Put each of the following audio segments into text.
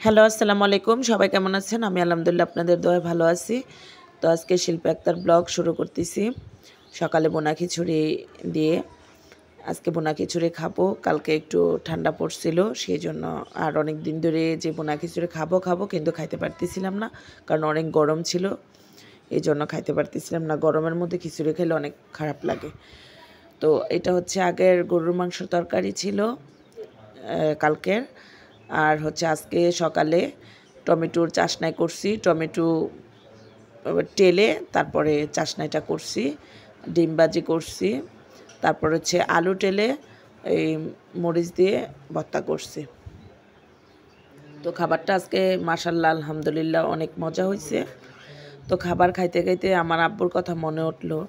Hello, আসসালামু আলাইকুম। সবাই কেমন আছেন? আমি আলহামদুলিল্লাহ আপনাদের দোয়ায় ভালো আছি। তো আজকে শিল্পী আক্তার ব্লগ শুরু করতেছি। সকালে বোনা খিচুড়ি দিয়ে। আজকে বোনা খিচুড়ি খাবো। কালকে একটু ঠান্ডা পড়ছিল। সেজন্য আর অনেক দিন ধরে যে বোনা খিচুড়ি খাবো কিন্তু খাইতে পারতেছিলাম না। কারণ অনেক গরম ছিল। এজন্য খাইতে পারতেছিলাম না। গরমের মধ্যে খিচুড়ি খেলে অনেক খারাপ লাগে। তো এটা হচ্ছে আগের গরুর মাংসের তরকারি ছিল কালকের। আর হচ্ছে আজকে সকালে টমেটোর চাশনাই করছি, টমেটো টেলে তারপরে চাশনাইটা করছি, ডিম ভাজি করছি, তারপর হচ্ছে আলু টেলে এই মরিচ দিয়ে ভর্তা করছি। তো খাবারটা আজকে মাশাআল্লাহ আলহামদুলিল্লাহ অনেক মজা হয়েছে। তো খাবার খাইতে খাইতে আমার আব্বুর কথা মনে উঠলো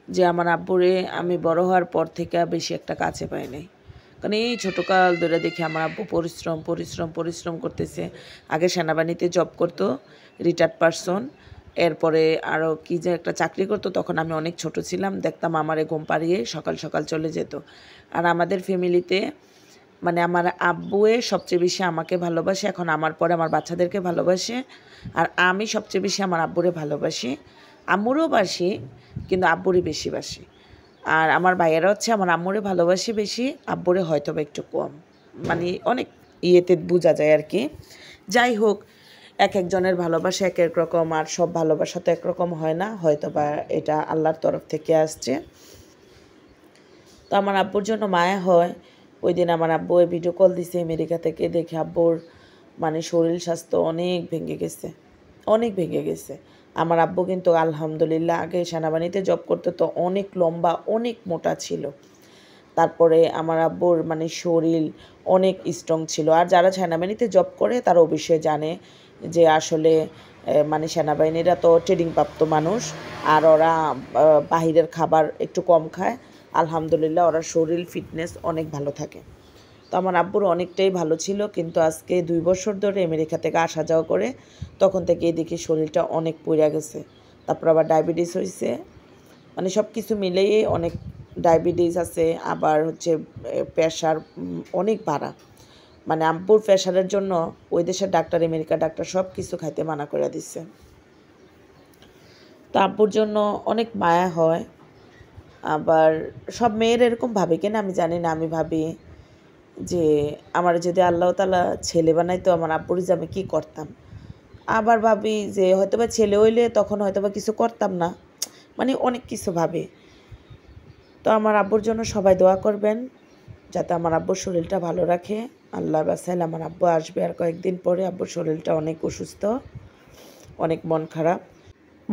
যে আমার আব্বুরে আমি বড় হওয়ার পর থেকে বেশি একটা কাছে পাই নাই। কারণ এই ছোটোকাল ধরে দেখি আমার আব্বু পরিশ্রম করতেছে। আগে সেনাবাহিনীতে জব করতো, রিটায়ার্ড পারসন। এরপরে আরও কী যে একটা চাকরি করতো, তখন আমি অনেক ছোট ছিলাম। দেখতাম আমারে ঘুম পাড়িয়ে সকাল সকাল চলে যেত। আর আমাদের ফ্যামিলিতে মানে আমার আব্বুয়ে সবচেয়ে বেশি আমাকে ভালোবাসে, এখন আমার পরে আমার বাচ্চাদেরকে ভালোবাসে। আর আমি সবচেয়ে বেশি আমার আব্বুরে ভালোবাসি। আম্মুরও বাসি, কিন্তু আব্বুরই বেশি বাসি। আর আমার ভাইয়েরা হচ্ছে আমার আম্মুরে ভালোবাসি বেশি, আব্বুরে হয়তো বা একটু কম। মানে অনেক ইয়েতে বোঝা যায় আর কি। যাই হোক, এক একজনের ভালোবাসা এক এক রকম, আর সব ভালোবাসা তো একরকম হয় না, হয়তো বা এটা আল্লাহর তরফ থেকে আসছে। তো আমার আব্বুর জন্য মায়া হয়। ওই দিন আমার আব্বু ভিডিও কল দিছে আমেরিকা থেকে, দেখে আব্বুর মানে শরীর স্বাস্থ্য অনেক ভেঙে গেছে। আমার আব্বু কিন্তু আলহামদুলিল্লাহ আগে সেনাবাহিনীতে জব করতে, তো অনেক লম্বা অনেক মোটা ছিল। তারপরে আমার আব্বুর মানে শরীর অনেক স্ট্রং ছিল। আর যারা সেনাবাহিনীতে জব করে তারা অবশ্যই জানে যে আসলে মানে সেনাবাহিনীরা তো ট্রেনিং প্রাপ্ত মানুষ, আর ওরা বাহিরের খাবার একটু কম খায়। আলহামদুলিল্লাহ ওরা শরীর ফিটনেস অনেক ভালো থাকে। তো আমার আব্বুর অনেকটাই ভালো ছিল, কিন্তু আজকে 2 বছর ধরে আমেরিকা থেকে আসা যাওয়া করে, তখন থেকে দেখি শরীরটা অনেক পইড়া গেছে। তারপর আবার ডায়াবেটিস হয়েছে, মানে সব কিছু মিলেই অনেক ডায়াবেটিস আছে, আবার হচ্ছে প্রেশার অনেক বাড়া। মানে আব্বুর প্রেশারের জন্য ওই দেশের ডাক্তার, আমেরিকার ডাক্তার সব কিছু খাইতে মানা করে দিচ্ছে। তো আব্বুর জন্য অনেক মায়া হয়। আবার সব মেয়ের এরকম ভাবে কিনা আমি জানি না, আমি ভাবি যে আমার যদি আল্লাহ তাআলা ছেলে বানাইতো, আমার আব্বুর যে আমি কী করতাম। আবার ভাবি যে হয়তোবা ছেলে হইলে তখন হয়তোবা কিছু করতাম না, মানে অনেক কিছু ভাবে। তো আমার আব্বুর জন্য সবাই দোয়া করবেন যাতে আমার আব্বুর শরীরটা ভালো রাখে। আল্লাহ বাসাইল আমার আব্বু আসবে আর কয়েকদিন পরে। আব্বুর শরীরটা অনেক অসুস্থ, অনেক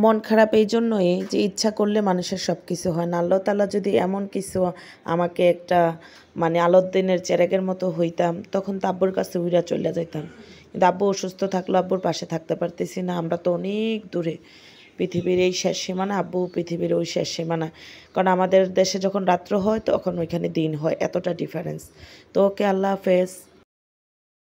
মন খারাপ এই জন্যই যে ইচ্ছা করলে মানুষের সব কিছু হয় না। আল্লাহ তাআলা যদি এমন কিছু আমাকে একটা মানে আলাউদ্দিনের চেরাগের মতো হইতাম, তখন তো আব্বুর কাছে উইরা চলে যাইতাম। কিন্তু আব্বু অসুস্থ থাকলে আব্বুর পাশে থাকতে পারতেছি না। আমরা তো অনেক দূরে, পৃথিবীর এই শেষ সীমানা, আব্বু পৃথিবীর ওই শেষ সীমানা। কারণ আমাদের দেশে যখন রাত্র হয় তখন ওইখানে দিন হয়, এতটা ডিফারেন্স। তো ওকে, আল্লাহ হাফেজ।